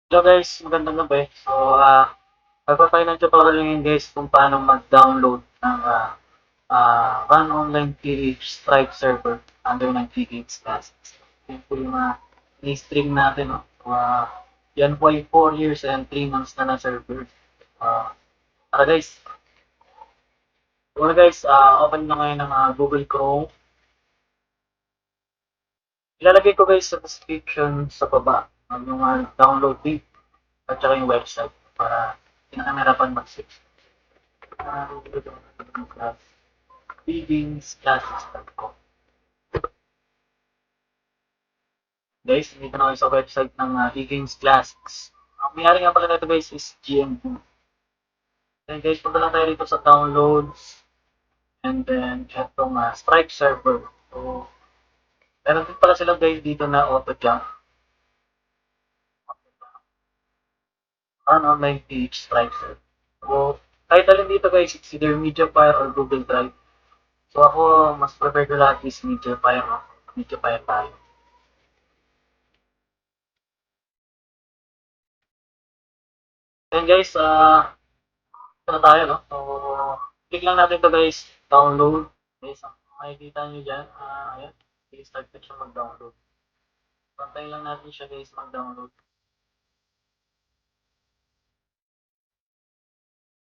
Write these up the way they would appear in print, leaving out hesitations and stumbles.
Hello guys, magandang gabi. So, magpapay ng tutorial ngayon guys kung paano mag-download ng Run Online PH Stripe server under ng PH classes. Yan po yung i-stream natin. No? So, yan po ay 4 years and 3 months na na server. Tara guys. So guys, open na ngayon ng Google Chrome. Ilalagay ko guys sa description sa baba yung download link at saka yung website para pinakamerapan mag-search. Bigingsclasses.com. Guys, dito na kayo sa website ng Biggings Classics. Ang mayari nga pala nito guys is GMU. Then guys, punta lang tayo dito sa downloads. And then, itong Stripe server. So, meron din pala sila guys dito na auto-jump. Online page Stripe server. So, title dito guys, it's either Mediafire or Google Drive. So ako, mas prefer ko lahat is Mediafire. No? Mediafire tayo. Then guys, ito na tayo, no? So, click lang natin to guys, download. Guys, makikita nyo dyan, ayan, i-start na siya mag-download. Pantayin lang natin siya guys mag-download.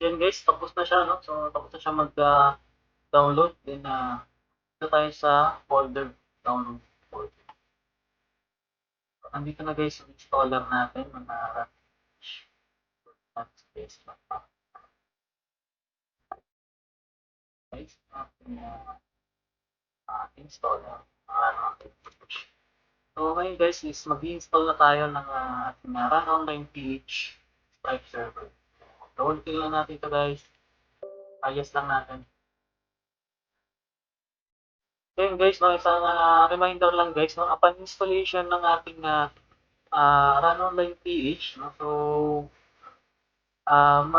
Yan guys, tapos na siya, no? So, tapos na siya mag-download. Then, ito tayo sa folder, download folder. So, andito na guys yung installer natin, mga space lang pa. Guys, ating installer. So, ngayon guys is mag-install na tayo ng ating Run Online PH Stripe server. Double-click lang natin ito guys. Ayos lang natin. Ngayon guys, no, isang reminder lang guys, no, upon installation ng ating Run Online PH, no, so, ang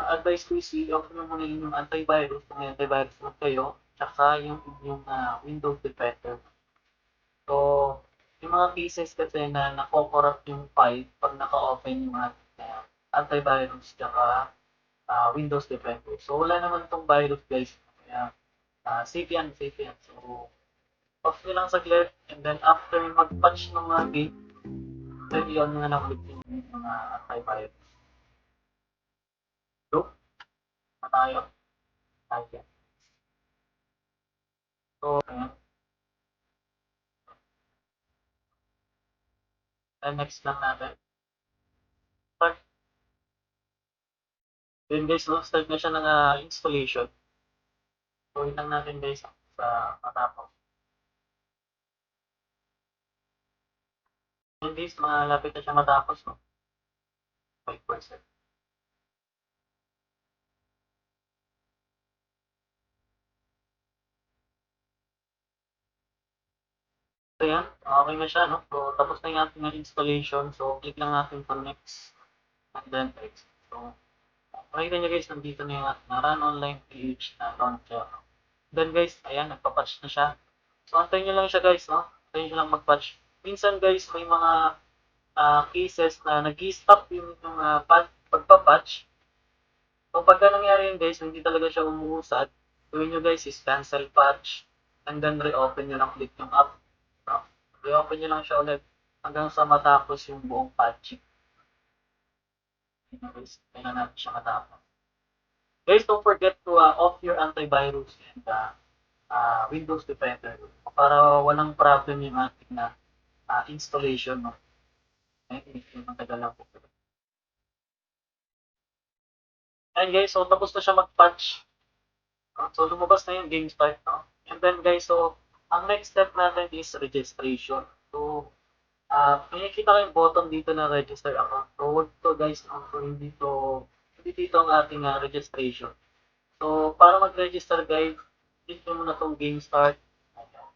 advice ko is i-off nyo muna yung antivirus, kung may antivirus mo kayo, tsaka yung inyong Windows Defender. So, yung mga cases kasi na nako-corrupt yung file pag naka-open yung antivirus tsaka Windows Defender. So, wala naman tong virus guys. Kaya, safe yan, safe yan. So, off nyo lang saglit and then after mag-patch ng mga game, then yun nga na ulit yung mga antivirus. So, na tayo. Ayan. So, ayan. And next lang natin. Start. Then guys, no, start na siya ng installation. So, yun lang natin guys sa matapos. And guys, malapit na siya matapos. No? 5%. So yan, okay na siya, no? So, tapos na yung ating installation. So, click lang natin sa next and then next. So, makikita nyo guys, nandito na yung ating Run Online PH na launcher. Then guys, ayan, nagpa-patch na siya. So, antayin nyo lang siya guys, no? Antayin nyo lang mag-patch. Minsan guys, may mga cases na nag-stop yung pagpa-patch. So, pagka nangyari yun guys, hindi talaga siya umuusad, gawin nyo guys is cancel patch and then reopen nyo lang ulit yung app. No? I-open nyo lang siya ulit hanggang sa matapos yung buong patching. Guys, kaya na natin siya matapos. Guys, don't forget to off your antivirus and Windows Defender para walang problem yung ating installation. No? Yung matagal lang po. And guys, so tapos na siya mag-patch. So lumabas na yung game start. No? And then guys, so ang next step natin is registration. So, makikita ko yung button dito na register account. So, wag to guys, so hindi dito ang ating registration. So, para mag-register guys, click nyo muna itong game start. Ayan.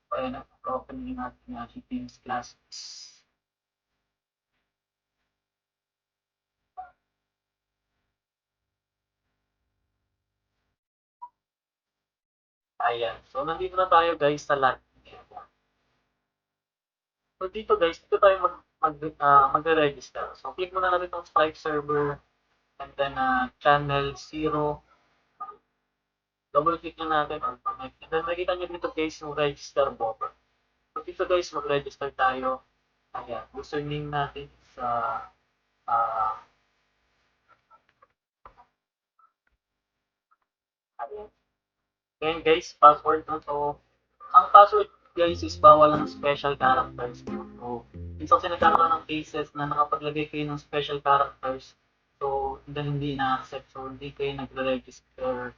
So, ayan, open yung ating Teams classes. Ayan. So, nandito na tayo guys sa login. So, dito guys, dito tayo magre-register. So, click mo na natin itong Stripe server and then channel 0. Double click na natin on connect. And then makita nyo dito guys yung register button. So, dito guys, mag-register tayo. Ayan, username natin sa ayan. Ngayon guys, password na to. Ang password guys is bawal ng special characters. So, minsan kasi nagkakaroon ng cases na nakapaglagay kayo ng special characters. So, hindi na-accept. So, hindi kayo nagre-register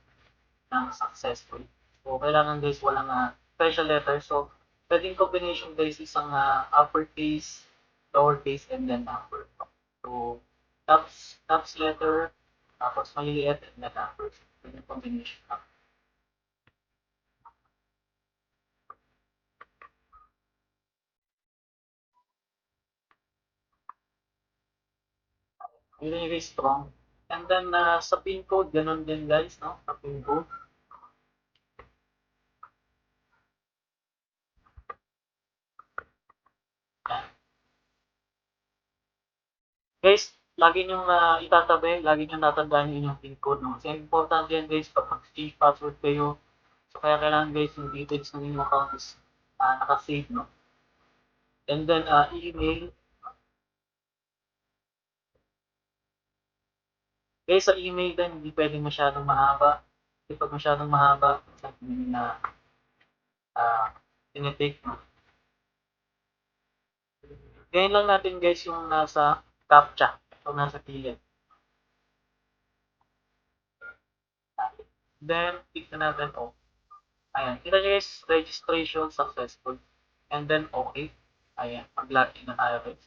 ng successful. So, kailangan guys walang special letter. So, pwedeng combination guys isang uppercase, lowercase, and then upper. So, caps letter, tapos maliliit, and then upper. Pwedeng combination. Yun yung strong. And then, sa pin code, ganun din guys, no? Sa pin code. Guys, lagi nyo itatabi, lagi nyo natandaan yun yung pin code, no? Kasi important yan guys, kapag change password kayo. So, kaya kailangan guys, yung details ng inyong account is nakasave, no? And then, email. Guys, sa email din, hindi pwedeng masyadong mahaba. Kasi pag masyadong mahaba, sabi na tinitake, no? Ganyan lang natin guys yung nasa captcha. So, nasa kilid. Then, click na natin OK. Ayan. Kita nyo guys, registration successful. And then, okay. Ayan. Mag-login na tayo guys.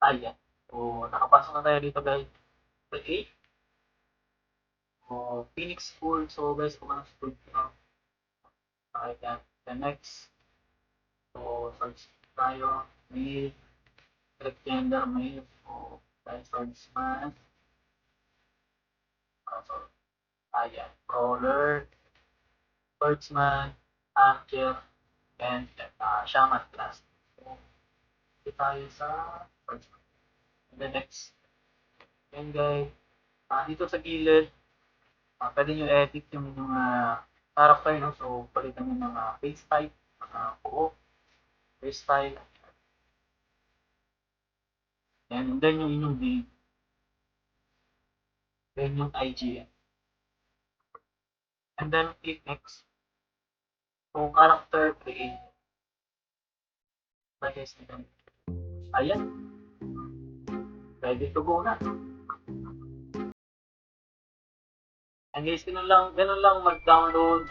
Ayan. So, nakapasok na tayo dito guys. Okay. So, Phoenix School. So, guys, kung anong school nyo. Ayan. Then next. So, search tayo. Mail. Select gender, mail. So, tayo search man. So, ayan. Caller. Swordsman. Archer. And shaman class. So, dito tayo sa swordsman. And then next. Yan guys. Dito sa gilid. Pwede nyo edit yung character, no? So, palitan nyo ng face type, buo, face style, and then yung inyong name, then yung IGN. And then, click next. So, character create. Guys, ayan. Ready to go na. And guys, ganun lang mag-download,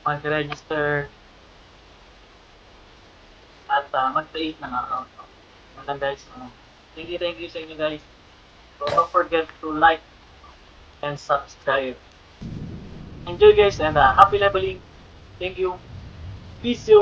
mag-register, at mag-create ng account. Ganun guys. Thank you sa inyo guys. So, don't forget to like and subscribe. Enjoy guys and happy leveling. Thank you. Peace you.